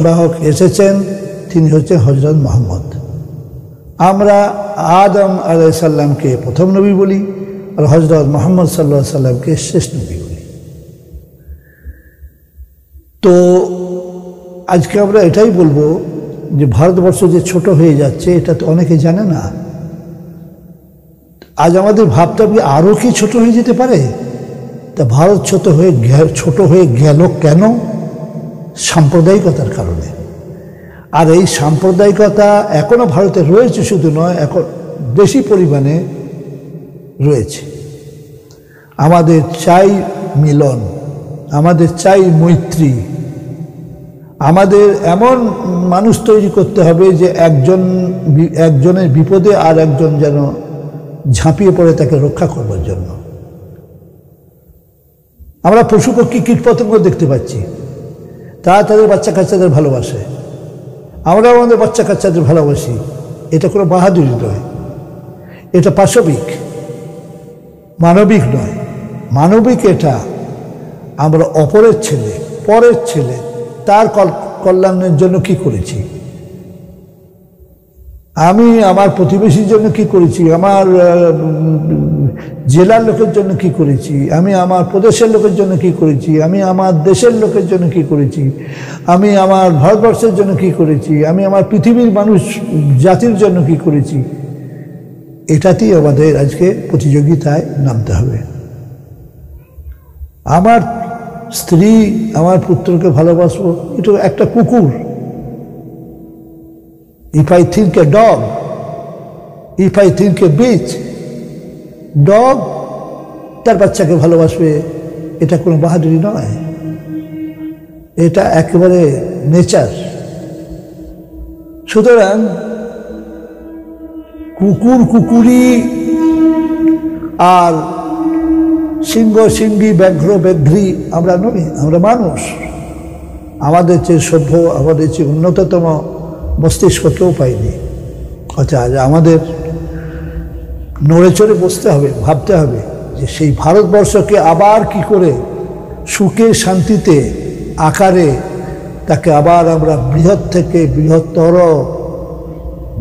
বাহক এসেছেন, তিনি হচ্ছেন হযরত মুহাম্মদ। আমরা আদম আলাইহিস সালামকে প্রথম নবী বলি, আর হযরত মুহাম্মদ সাল্লাল্লাহু আলাইহি সাল্লামকে শেষ নবী বলি। তো আজকে আমরা এটাই বলবো যে ভারতবর্ষ যে ছোট হয়ে যাচ্ছে, এটা তো অনেকে জানে না। আজ আমাদের ভাবতে হবে আরও কি ছোট হয়ে যেতে পারে। তা ভারত ছোট হয়ে গেল কেন? সাম্প্রদায়িকতার কারণে। আর এই সাম্প্রদায়িকতা এখনো ভারতে রয়েছে, শুধু নয়, এখন বেশি পরিমাণে রয়েছে। আমাদের চাই মিলন, আমাদের চাই মৈত্রী, আমাদের এমন মানুষ তৈরি করতে হবে যে একজনের বিপদে আর একজন যেন ঝাঁপিয়ে পড়ে তাকে রক্ষা করবার জন্য। আমরা পশু পক্ষী কীটপতঙ্গ দেখতে পাচ্ছি, তারা তাদের বাচ্চা কাচ্চাদের ভালোবাসে, আমরাও আমাদের বাচ্চা কাচ্চাদের ভালোবাসি। এটা কোনো বাহাদুরি নয়, এটা পাশবিক, মানবিক নয়। মানবিক এটা আমরা অপরের ছেলে, পরের ছেলে, তার কল্যাণের জন্য কি করেছি, আমি আমার প্রতিবেশীর জন্য কি করেছি, আমার জেলার লোকের জন্য কি করেছি, আমি আমার প্রদেশের লোকের জন্য কি করেছি, আমি আমার দেশের লোকের জন্য কি করেছি, আমি আমার ভারতবর্ষের জন্য কি করেছি, আমি আমার পৃথিবীর মানুষ জাতির জন্য কি করেছি। এটাতেই আমাদের আজকে প্রতিযোগিতায় নামতে হবে। আমার স্ত্রী, আমার পুত্রকে ভালোবাসবো, এটা একটা কুকুর। If I think a dog, if I think a beach, dog তার বাচ্চাকে ভালোবাসবে, এটা কোনো বাহাদুরি নয়, এটা একেবারে নেচার। সুতরাং কুকুর কুকুরি আর সিংহ সিংহী, ব্যাঘ্র ব্যাঘ্রী আমরা নই, আমরা মানুষ। আমাদের চেয়ে সভ্য, আমাদের চেয়ে উন্নততম মস্তিষ্ক কেউ পাইনি। আচ্ছা, আজ আমাদের নড়ে চড়ে বসতে হবে, ভাবতে হবে যে সেই ভারতবর্ষকে আবার কি করে সুখে শান্তিতে আকারে তাকে আবার আমরা বৃহৎ থেকে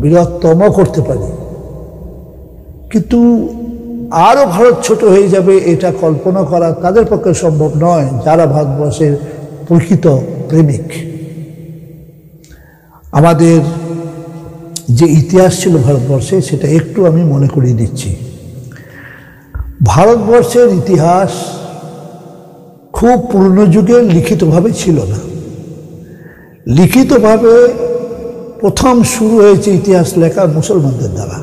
বৃহত্তম করতে পারি। কিন্তু আরও ভারত ছোট হয়ে যাবে, এটা কল্পনা করা তাদের পক্ষে সম্ভব নয় যারা ভারতবর্ষের প্রকৃত প্রেমিক। আমাদের যে ইতিহাস ছিল ভারতবর্ষে, সেটা একটু আমি মনে করিয়ে দিচ্ছি। ভারতবর্ষের ইতিহাস খুব পুরনো যুগে লিখিতভাবে ছিল না। লিখিতভাবে প্রথম শুরু হয়েছে ইতিহাস লেখা মুসলমানদের দ্বারা।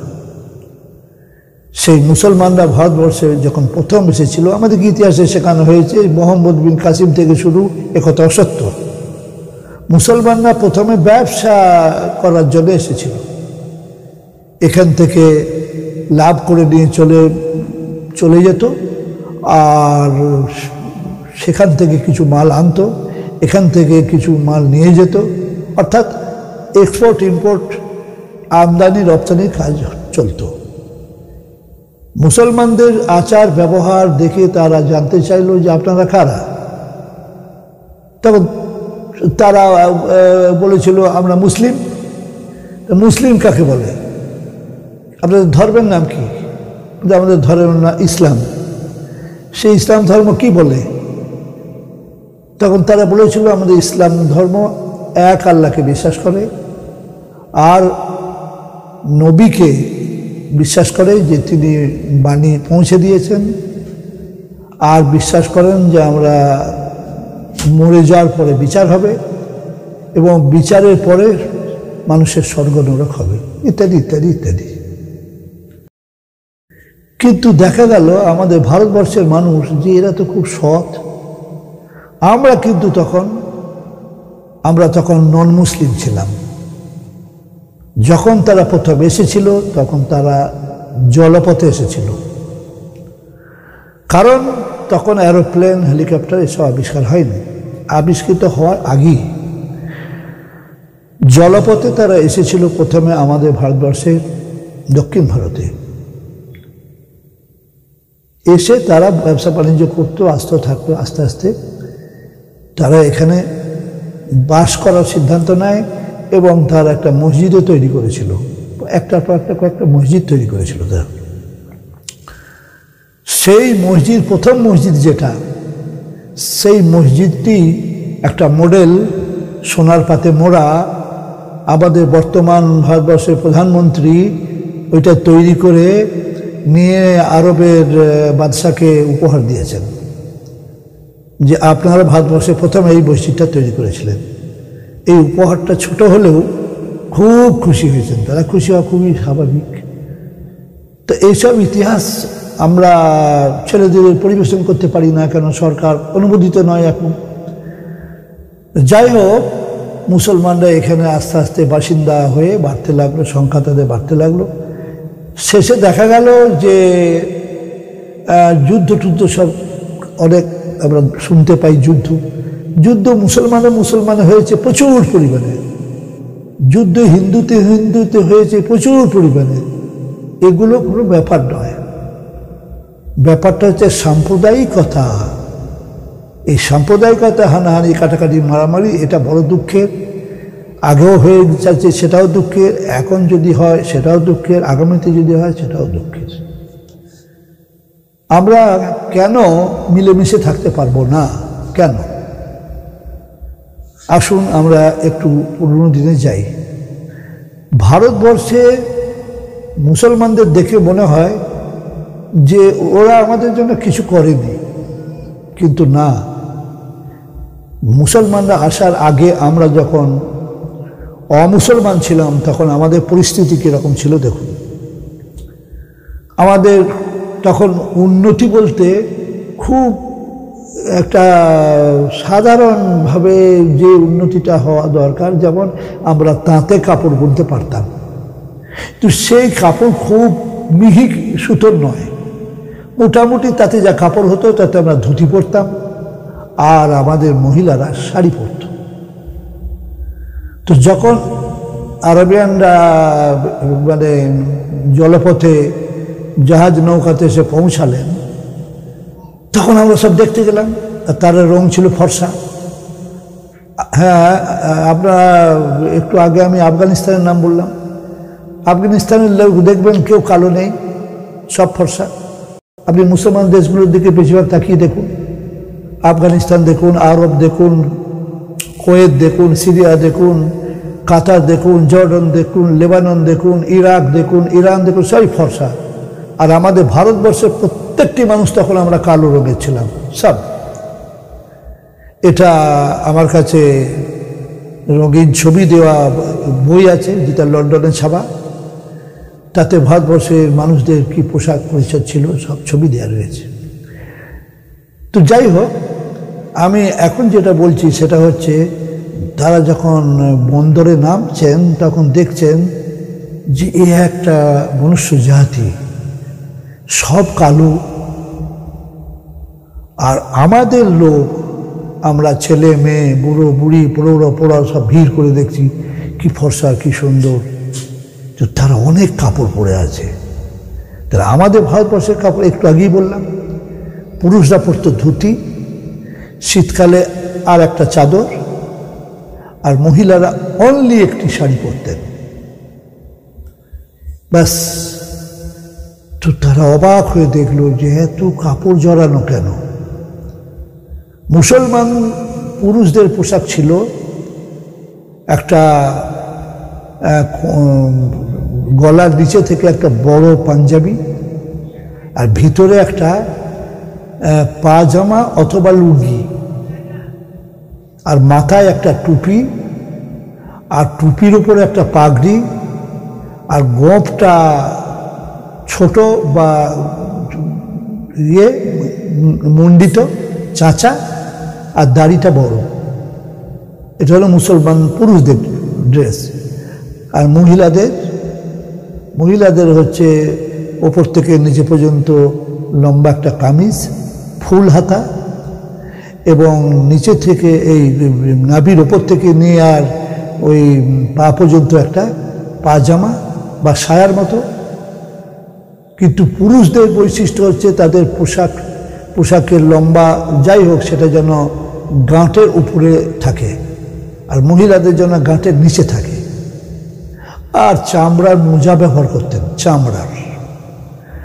সেই মুসলমানরা ভারতবর্ষে যখন প্রথম এসেছিল, আমাদেরকে ইতিহাসে শেখানো হয়েছে মোহাম্মদ বিন কাসিম থেকে শুরু, একথা অসত্য। মুসলমানরা প্রথমে ব্যবসা করার জন্য এসেছিল, এখান থেকে লাভ করে নিয়ে চলে যেত, আর সেখান থেকে কিছু মাল আনতো, এখান থেকে কিছু মাল নিয়ে যেত, অর্থাৎ এক্সপোর্ট ইম্পোর্ট, আমদানি রপ্তানির কাজ চলত। মুসলমানদের আচার ব্যবহার দেখে তারা জানতে চাইল যে আপনারা কারা। তখন তারা বলেছিল আমরা মুসলিম। মুসলিম কাকে বলে? আপনাদের ধর্মের নাম কি? আমাদের ধর্মের নাম ইসলাম। সেই ইসলাম ধর্ম কি বলে? তখন তারা বলেছিল আমাদের ইসলাম ধর্ম এক আল্লাহকে বিশ্বাস করে, আর নবীকে বিশ্বাস করে যে তিনি বাণী পৌঁছে দিয়েছেন, আর বিশ্বাস করেন যে আমরা মরে যাওয়ার পরে বিচার হবে এবং বিচারের পরে মানুষের স্বর্গ নরক হবে, ইত্যাদি ইত্যাদি ইত্যাদি। কিন্তু দেখা গেল আমাদের ভারতবর্ষের মানুষ যে এরা তো খুব সৎ। আমরা কিন্তু তখন নন মুসলিম ছিলাম। যখন তারা প্রথম এসেছিল তখন তারা জলপথে এসেছিল, কারণ তখন এরোপ্লেন, হেলিকপ্টার এসব আবিষ্কার হয়নি। আবিষ্কৃত হওয়ার আগেই জলপথে তারা এসেছিল প্রথমে আমাদের ভারতবর্ষের দক্ষিণ ভারতে। এসে তারা ব্যবসা বাণিজ্য করতো, আসতে থাকতো, আস্তে আস্তে তারা এখানে বাস করার সিদ্ধান্ত নেয় এবং তার একটা মসজিদও তৈরি করেছিল, একটার পর একটা কয়েকটা মসজিদ তৈরি করেছিল তার। সেই মসজিদ, প্রথম মসজিদ যেটা, সেই মসজিদটি একটা মডেল সোনার পাতে মোড়া, আমাদের বর্তমান ভারতবর্ষের প্রধানমন্ত্রী ওইটা তৈরি করে নিয়ে আরবের বাদশাকে উপহার দিয়েছেন যে আপনারা ভারতবর্ষে প্রথম এই মসজিদটা তৈরি করেছিলেন। এই উপহারটা ছোট হলেও খুব খুশি হয়েছেন তারা, খুশি হওয়া খুবই স্বাভাবিক। তো এইসব ইতিহাস আমরা ছেলেদের পরিবেশন করতে পারি না, কেন সরকার অনুমোদিত নয় এখন। যাই হোক, মুসলমানরা এখানে আস্তে আস্তে বাসিন্দা হয়ে বাড়তে লাগলো, সংখ্যা তাদের বাড়তে লাগলো। শেষে দেখা গেল যে যুদ্ধ টুদ্ধ সব অনেক আমরা শুনতে পাই, যুদ্ধ মুসলমানে হয়েছে প্রচুর পরিমাণে, যুদ্ধ হিন্দুতে হয়েছে প্রচুর পরিমাণে। এগুলো কোনো ব্যাপার নয়, ব্যাপারটা হচ্ছে সাম্প্রদায়িকতা। এই সাম্প্রদায়িকতা, হানাহানি, কাটাকাটি, মারামারি, এটা বড় দুঃখের। আগেও হয়ে যাচ্ছে, সেটাও দুঃখের। এখন যদি হয় সেটাও দুঃখের, আগামীতে যদি হয় সেটাও দুঃখের। আমরা কেন মিলেমিশে থাকতে পারবো না? কেন? আসুন আমরা একটু পুরনো দিনে যাই। ভারতবর্ষে মুসলমানদের দেখে মনে হয় যে ওরা আমাদের জন্য কিছু করেনি, কিন্তু না। মুসলমানরা আসার আগে আমরা যখন অমুসলমান ছিলাম তখন আমাদের পরিস্থিতি কীরকম ছিল দেখুন। আমাদের তখন উন্নতি বলতে খুব একটা সাধারণভাবে যে উন্নতিটা হওয়া দরকার, যেমন আমরা তাঁতে কাপড় বুনতে পারতাম, তো সেই কাপড় খুব মিহি সুতোর নয়, মোটামুটি তাতে যা কাপড় হতো তাতে আমরা ধুতি পরতাম, আর আমাদের মহিলারা শাড়ি পরত। তো যখন আরবিয়ানরা মানে জলপথে জাহাজ নৌকাতে এসে পৌঁছালেন, তখন আমরা সব দেখতে গেলাম। তার রং ছিল ফর্সা। হ্যাঁ, আপনারা একটু আগে আমি আফগানিস্তানের নাম বললাম, আফগানিস্তানের লোক দেখবেন কেউ কালো নেই, সব ফর্সা। আপনি মুসলমান দেশগুলোর দিকে বেশিরভাগ তাকিয়ে দেখুন, আফগানিস্তান দেখুন, আরব দেখুন, কুয়েত দেখুন, সিরিয়া দেখুন, কাতার দেখুন, জর্ডন দেখুন, লেবানন দেখুন, ইরাক দেখুন, ইরান দেখুন, সবই ফর্সা। আর আমাদের ভারতবর্ষের প্রত্যেকটি মানুষ তখন আমরা কালো রঙের ছিলাম সব। এটা আমার কাছে রঙিন ছবি দেওয়া বই আছে, যেটা লন্ডনে ছাপা, তাতে ভারতবর্ষের মানুষদের কি পোশাক পরিচ্ছদ ছিল সব ছবি দেওয়া রয়েছে। তো যাই হোক, আমি এখন যেটা বলছি সেটা হচ্ছে, তারা যখন বন্দরে নামছেন তখন দেখছেন যে এ একটা মনুষ্য জাতি, সব কালো। আর আমাদের লোক, আমরা ছেলে মেয়ে, বুড়ো বুড়ি, প্রৌঢ় প্রৌঢ় সব ভিড় করে দেখছি, কি ফর্সা, কি সুন্দর। তো তারা অনেক কাপড় পরে আছে। তারা আমাদের ভারতবর্ষের কাপড় একটু আগেই বললাম, পুরুষরা পরতো ধুতি, শীতকালে আর একটা চাদর, আর মহিলারা অনলি একটি শাড়ি পরতেন, ব্যাস। তো তারা অবাক হয়ে দেখলো যে এত কাপড় জড়ানো কেন। মুসলমান পুরুষদের পোশাক ছিল একটা গলার নিচে থেকে একটা বড় পাঞ্জাবি, আর ভিতরে একটা পাজামা অথবা লুঙ্গি, আর মাথায় একটা টুপি, আর টুপির উপরে একটা পাগড়ি, আর গোঁফটা ছোট বা মণ্ডিত চাঁচা, আর দাড়িটা বড়। এটা হলো মুসলমান পুরুষদের ড্রেস। আর মহিলাদের হচ্ছে ওপর থেকে নিচে পর্যন্ত লম্বা একটা কামিজ, ফুল হাতা, এবং নিচে থেকে এই নাভির ওপর থেকে নিয়ে আর ওই পা পর্যন্ত একটা পাজামা বা সায়ার মতো। কিন্তু পুরুষদের বৈশিষ্ট্য হচ্ছে তাদের পোশাকের লম্বা যাই হোক সেটা যেন গাঁটের উপরে থাকে, আর মহিলাদের জন্য গাঁটের নিচে থাকে। আর চামড়ার মোজা ব্যবহার করতেন, চামড়ার।